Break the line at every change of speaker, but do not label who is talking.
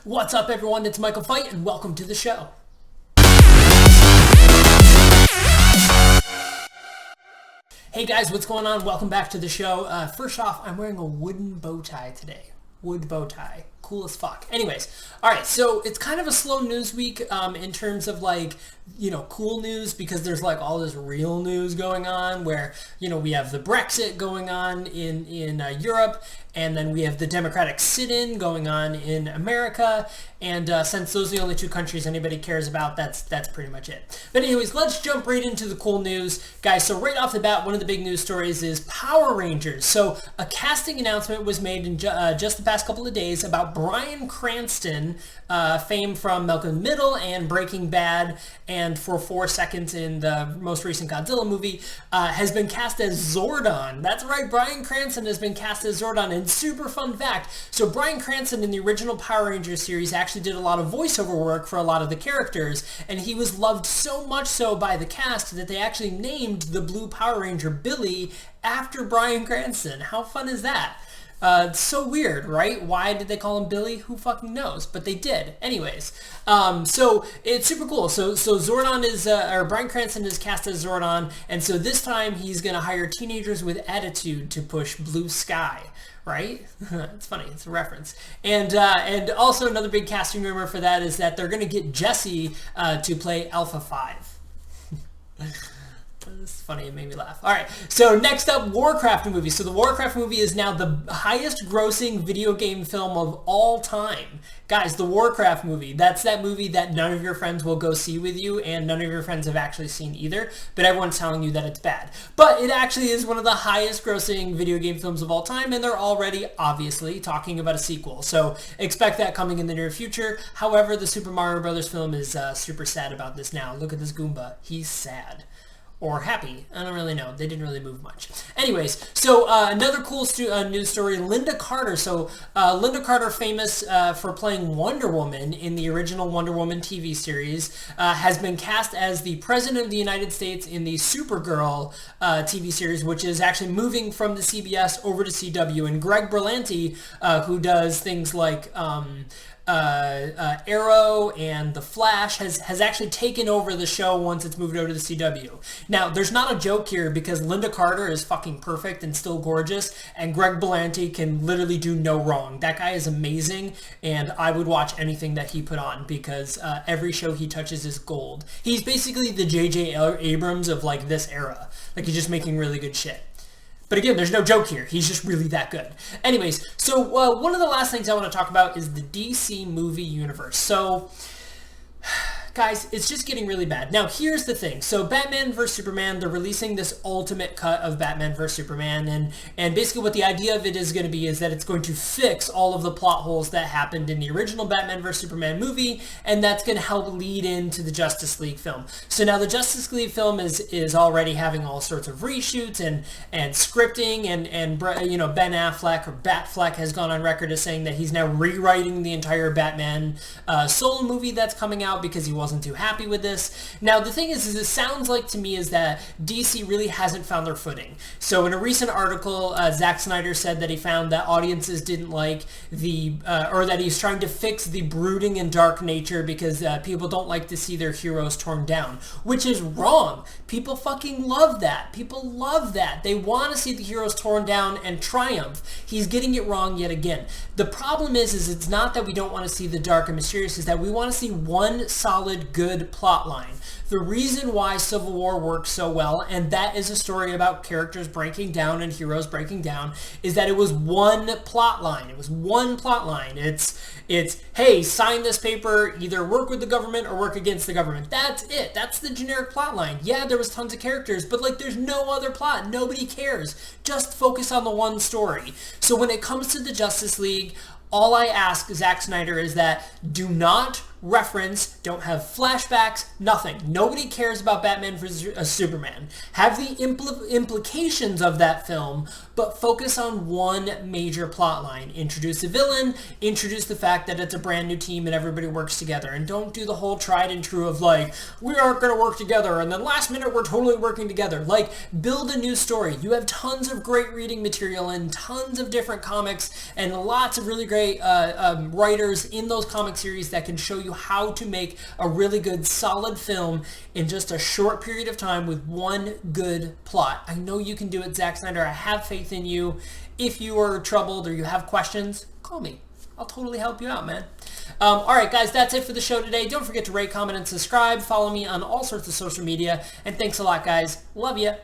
What's up, everyone? It's Michael Fight, and welcome to the show. Hey guys, what's going on? Welcome back to the show. First off, I'm wearing a wooden bow tie today. Wood bow tie. Cool as fuck. Anyways, alright, so it's kind of a slow news week in terms of cool news, because there's all this real news going on where, we have the Brexit going on in Europe, and then we have the Democratic sit-in going on in America, and since those are the only two countries anybody cares about, that's pretty much it. But anyways, let's jump right into the cool news. Guys, so right off the bat, one of the big news stories is Power Rangers. So a casting announcement was made in just the past couple of days about Bryan Cranston, fame from Malcolm in the Middle and Breaking Bad, and for 4 seconds in the most recent Godzilla movie, has been cast as Zordon. That's right, Bryan Cranston has been cast as Zordon. And super fun fact, so Bryan Cranston in the original Power Rangers series actually did a lot of voiceover work for a lot of the characters, and he was loved so much so by the cast that they actually named the blue Power Ranger Billy after Bryan Cranston. How fun is that? It's so weird, right? Why did they call him Billy? Who fucking knows? But they did. Anyways, so it's super cool. So Zordon is, or Bryan Cranston is cast as Zordon, and so this time he's going to hire teenagers with attitude to push blue sky. Right? It's funny. It's a reference. And also another big casting rumor for that is that they're going to get Jesse to play Alpha 5. This is funny. It made me laugh. All right. So next up, Warcraft movie. So the Warcraft movie is now the highest grossing video game film of all time. Guys, the Warcraft movie, that's that movie that none of your friends will go see with you, and none of your friends have actually seen either, but everyone's telling you that it's bad. But it actually is one of the highest grossing video game films of all time, and they're already, obviously, talking about a sequel. So expect that coming in the near future. However, the Super Mario Brothers film is super sad about this now. Look at this Goomba. He's sad. Or happy. I don't really know. They didn't really move much. Anyways, so another cool news story, Linda Carter. So Linda Carter, famous for playing Wonder Woman in the original Wonder Woman TV series, has been cast as the President of the United States in the Supergirl TV series, which is actually moving from the CBS over to CW. And Greg Berlanti, who does things like Arrow and The Flash, has actually taken over the show once it's moved over to the CW. Now, there's not a joke here because Linda Carter is fucking perfect and still gorgeous, and Greg Berlanti can literally do no wrong. That guy is amazing, and I would watch anything that he put on because every show he touches is gold. He's basically the J.J. Abrams of this era. He's just making really good shit. But again, there's no joke here. He's just really that good. Anyways, so one of the last things I want to talk about is the DC movie universe. So, guys, it's just getting really bad. Now, here's the thing. So Batman vs. Superman, they're releasing this ultimate cut of Batman vs. Superman, and basically what the idea of it is going to be is that it's going to fix all of the plot holes that happened in the original Batman vs. Superman movie, and that's going to help lead into the Justice League film. So now the Justice League film is already having all sorts of reshoots and scripting, and Ben Affleck, or Batfleck, has gone on record as saying that he's now rewriting the entire Batman solo movie that's coming out because he wasn't too happy with this. Now, the thing is it sounds like to me is that DC really hasn't found their footing. So in a recent article, Zack Snyder said that he found that audiences didn't like or that he's trying to fix the brooding and dark nature because people don't like to see their heroes torn down, which is wrong. People fucking love that. People love that. They want to see the heroes torn down and triumph. He's getting it wrong yet again. The problem is it's not that we don't want to see the dark and mysterious, is that we want to see one solid good plot line. The reason why Civil War worked so well, and that is a story about characters breaking down and heroes breaking down, is that it was one plot line. It was one plot line. It's hey, sign this paper, either work with the government or work against the government. That's it. That's the generic plot line. Yeah, there was tons of characters, but there's no other plot. Nobody cares. Just focus on the one story. So when it comes to the Justice League, all I ask Zack Snyder is that do not reference, don't have flashbacks, nothing. Nobody cares about Batman vs. Superman. Have the implications of that film but focus on one major plot line. Introduce the villain, introduce the fact that it's a brand new team and everybody works together, and don't do the whole tried and true of like, we aren't going to work together and then last minute we're totally working together. Like, build a new story. You have tons of great reading material and tons of different comics and lots of really great writers in those comic series that can show you how to make a really good solid film in just a short period of time with one good plot. I know you can do it, Zack Snyder. I have faith in you. If you are troubled or you have questions, call me. I'll totally help you out, man. All right, guys, that's it for the show today. Don't forget to rate, comment, and subscribe. Follow me on all sorts of social media. And thanks a lot, guys. Love ya.